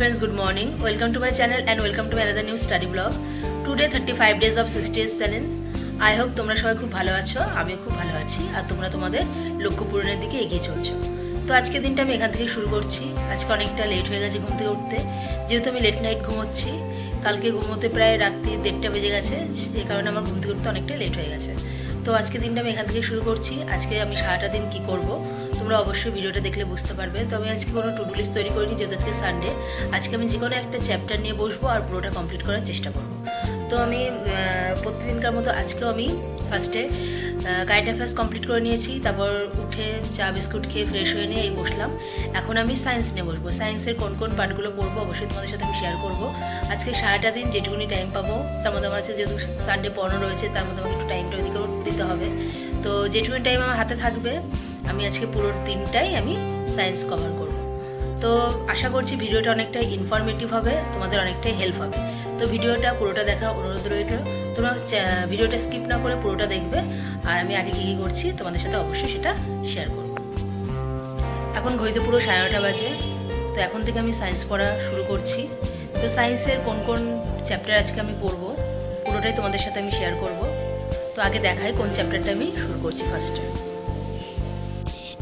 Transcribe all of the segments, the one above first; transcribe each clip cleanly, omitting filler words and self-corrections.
friends, good morning. Welcome to my channel and welcome to my another new study vlog. Today 35 days of 60 days challenge. I hope তোমরা সবাই খুব ভালো আছো, আমি খুব ভালো আছি আর তোমরা তোমাদের লক্ষ্য পূরণের দিকে এগিয়ে চলছো। তো আজকে দিনটা আমি এখান থেকে শুরু করছি। আজকে অনেকটা লেট হয়ে গেছে ঘুম থেকে উঠতে, যেহেতু আমি লেট নাইট ঘুমোচ্ছি। কালকে ঘুমোতে প্রায় রাত্রি 1:30টা বেজে গেছে, এই কারণে আমার ঘুম থেকে উঠতে অনেকটা লেট হয়ে গেছে। তো আজকে দিনটা আমি এখান থেকে শুরু করছি। আজকে আমি সারাটা দিন কি করব তোমরা অবশ্যই ভিডিওটা দেখলে বুঝতে পারবে। তো আমি আজকে কোনো টু ডু লিস্ট তৈরি করিনি, যেহেতু আজকে সানডে। আজকে আমি যে কোনো একটা চ্যাপ্টার নিয়ে বসবো আর পুরোটা কমপ্লিট করার চেষ্টা করব। তো আমি প্রতিদিনকার মতো আজকেও আমি ফার্স্টে কারেন্ট অ্যাফেয়ার্স কমপ্লিট করে নিয়েছি। তারপর উঠে চা বিস্কুট খেয়ে ফ্রেশ হয়ে নিয়ে এই বসলাম। এখন আমি সায়েন্স নিয়ে বসবো। সায়েন্সের কোন কোন পার্টগুলো পড়বো অবশ্যই তোমাদের সাথে আমি শেয়ার করবো। আজকে সারাটা দিন যেটুকুনি টাইম পাবো, তার মধ্যে আমার আছে যেহেতু সানডে পড়ানো রয়েছে, তার মধ্যে আমাকে একটু টাইমটা ওইদিকেও দিতে হবে। তো যেটুকুনি টাইম আমার হাতে থাকবে আমি আজকে পুরো দিনটাই আমি সায়েন্স কভার করব। তো আশা করছি ভিডিওটা অনেকটাই ইনফরমেটিভ হবে, তোমাদের অনেকটাই হেল্প হবে। তো ভিডিওটা পুরোটা দেখার অনুরোধ রইল। তোমরা ভিডিওটা স্কিপ না করে পুরোটা দেখবে, আর আমি আগে কী কী করছি তোমাদের সাথে অবশ্যই সেটা শেয়ার করব। এখন ঘড়িতে পুরো 9:30 বাজে। তো এখন থেকে আমি সায়েন্স পড়া শুরু করছি। তো সায়েন্সের কোন কোন চ্যাপ্টার আজকে আমি পড়বো পুরোটাই তোমাদের সাথে আমি শেয়ার করব। তো আগে দেখাই কোন চ্যাপ্টারটা আমি শুরু করছি ফার্স্টে।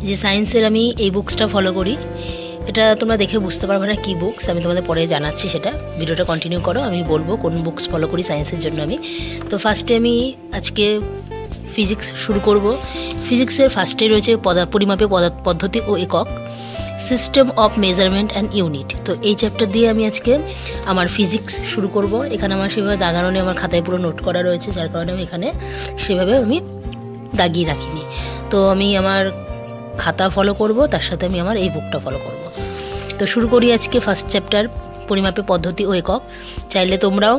যে সায়েন্সের আমি এই বুকসটা ফলো করি, এটা তোমরা দেখে বুঝতে পারবে না কী বুকস, আমি তোমাদের পরে জানাচ্ছি সেটা। ভিডিওটা কন্টিনিউ করো, আমি বলবো কোন বুকস ফলো করি সায়েন্সের জন্য আমি। তো ফার্স্টে আমি আজকে ফিজিক্স শুরু করব। ফিজিক্সের ফার্স্টে রয়েছে পরিমাপের পদ্ধতি ও একক, system of measurement and unit. তো এই চ্যাপ্টার দিয়ে আমি আজকে আমার ফিজিক্স শুরু করব। এখানে আমার সেভাবে দাগানো নেই, আমার খাতায় পুরো নোট করা রয়েছে, যার কারণে আমি এখানে সেভাবে আমি দাগিয়ে রাখিনি। তো আমি আমার খাতা ফলো করব, তার সাথে আমি আমার এই বুকটা ফলো করব। তো শুরু করি আজকে ফার্স্ট চ্যাপ্টার পরিমাপের পদ্ধতি ও একক। চাইলে তোমরাও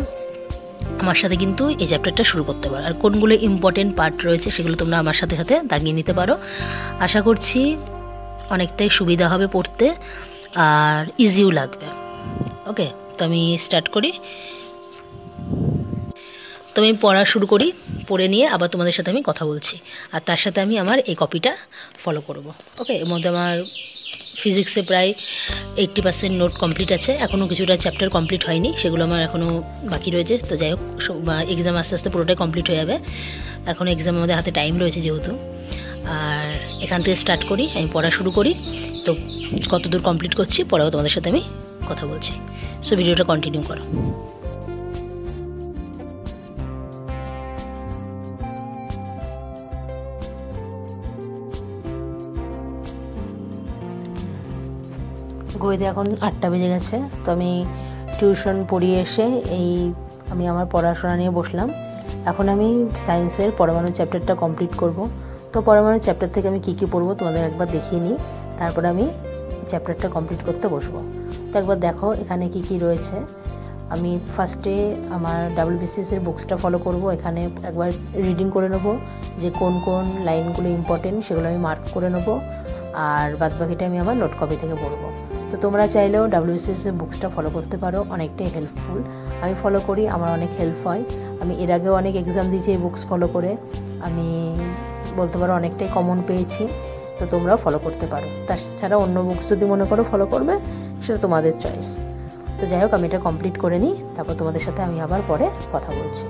আমার সাথে কিন্তু এই চ্যাপ্টারটা শুরু করতে পারো, আর কোনগুলো ইম্পর্টেন্ট পার্ট রয়েছে সেগুলো তোমরা আমার সাথে সাথে দাগিয়ে নিতে পারো। আশা করছি অনেকটাই সুবিধা হবে পড়তে আর ইজিও লাগবে। ওকে, তো আমি স্টার্ট করি। তো আমি পড়া শুরু করি, পড়ে নিয়ে আবার তোমাদের সাথে আমি কথা বলছি, আর তার সাথে আমি আমার এই কপিটা ফলো করব। ওকে, এর মধ্যে আমার ফিজিক্সে প্রায় 80% নোট কমপ্লিট আছে, এখনও কিছুটা চ্যাপ্টার কমপ্লিট হয়নি, সেগুলো আমার এখনও বাকি রয়েছে। তো যাই হোক, এক্সাম আস্তে আস্তে পুরোটাই কমপ্লিট হয়ে যাবে। এখনও এক্সাম আমাদের হাতে টাইম রয়েছে যেহেতু। আর এখান থেকে স্টার্ট করি, আমি পড়া শুরু করি। তো কতদূর কমপ্লিট করছি পরেও তোমাদের সাথে আমি কথা বলছি। সো ভিডিওটা কন্টিনিউ করো। ঘড়িতে এখন 8টা বেজে গেছে। তো আমি টিউশন পড়িয়ে এসে আমি আমার পড়াশোনা নিয়ে বসলাম। এখন আমি সায়েন্সের পরমাণু চ্যাপ্টারটা কমপ্লিট করব। তো পরমাণু চ্যাপ্টার থেকে আমি কী কী পড়বো তোমাদের একবার দেখিয়ে নিই, তারপরে আমি চ্যাপ্টারটা কমপ্লিট করতে বসবো। তো একবার দেখো এখানে কী কী রয়েছে। আমি ফার্স্টে আমার WBCS বুকসটা ফলো করব। এখানে একবার রিডিং করে নেব যে কোন কোন লাইনগুলো ইম্পর্টেন্ট, সেগুলো আমি মার্ক করে নেব, আর বাদবাকিটা আমি আমার নোট কপি থেকে পড়বো। তো তোমরা চাইলেও WBCS বুকসটা ফলো করতে পারো, অনেকটাই হেল্পফুল। আমি ফলো করি, আমার অনেক হেল্প হয়। আমি এর আগেও অনেক এক্সাম দিয়েছি এই বুকস ফলো করে, আমি বলতে পারো অনেকটাই কমন পেয়েছি। তো তোমরাও ফলো করতে পারো। তাছাড়া অন্য বুকস যদি মনে করো ফলো করবে, সেটা তোমাদের চয়েস। তো যাই হোক, আমি এটা কমপ্লিট করে নিই, তারপর তোমাদের সাথে আমি আবার পরে কথা বলছি।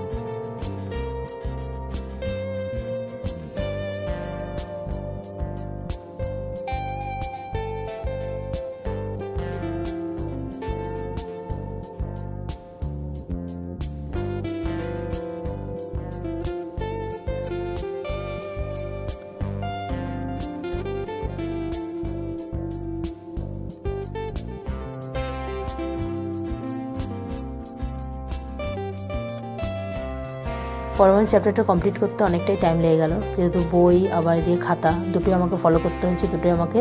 পরমাণু চ্যাপ্টারটা কমপ্লিট করতে অনেকটাই টাইম লেগে গেল, যেহেতু বই আবার দিয়ে খাতা দুটোই আমাকে ফলো করতে হয়েছে, দুটোই আমাকে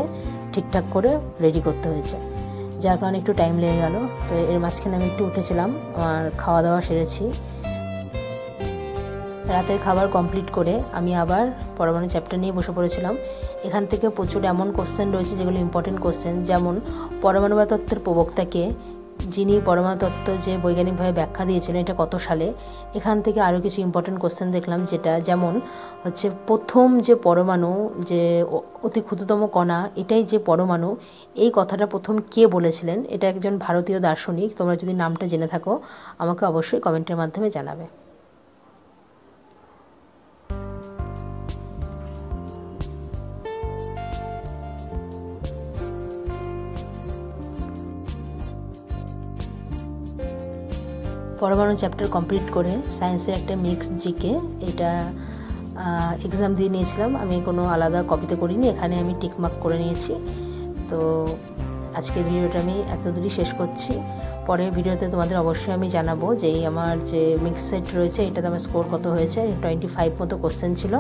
ঠিকঠাক করে রেডি করতে হয়েছে, যার কারণে একটু টাইম লেগে গেল। তো এর মাঝখানে আমি একটু উঠেছিলাম, আমার খাওয়া দাওয়া সেরেছি। রাতের খাবার কমপ্লিট করে আমি আবার পরমাণু চ্যাপ্টার নিয়ে বসে পড়েছিলাম। এখান থেকে প্রচুর এমন কোশ্চেন রয়েছে যেগুলো ইম্পর্টেন্ট কোশ্চেন, যেমন পরমাণু তত্ত্বের প্রবক্তাকে, যিনি পরমাণু তত্ত্ব যে বৈজ্ঞানিকভাবে ব্যাখ্যা দিয়েছিলেন এটা কত সালে। এখান থেকে আরও কিছু ইম্পর্টেন্ট কোশ্চেন দেখলাম, যেটা যেমন হচ্ছে প্রথম যে পরমাণু, যে অতি ক্ষুদ্রতম কণা, এটাই যে পরমাণু, এই কথাটা প্রথম কে বলেছিলেন। এটা একজন ভারতীয় দার্শনিক। তোমরা যদি নামটা জেনে থাকো আমাকে অবশ্যই কমেন্টের মাধ্যমে জানাবে। পরমাণু চ্যাপ্টার কমপ্লিট করে সায়েন্সের একটা মিক্স জিকে এটা এক্সাম দিয়ে নিয়েছিলাম। আমি কোনো আলাদা কপিতে করিনি, এখানে আমি টিকমার্ক করে নিয়েছি। তো আজকের ভিডিওটা আমি এত দূরই শেষ করছি। পরের ভিডিওতে তোমাদের অবশ্যই আমি জানাবো যে এই আমার যে মিক্স সেট রয়েছে এটাতে আমার স্কোর কত হয়েছে। 25 মতো কোশ্চেন ছিল,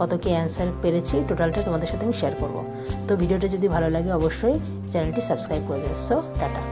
কত কি অ্যান্সার পেরেছি টোটালটা তোমাদের সাথে আমি শেয়ার করব। তো ভিডিওটা যদি ভালো লাগে অবশ্যই চ্যানেলটি সাবস্ক্রাইব করে দেবে। So tata.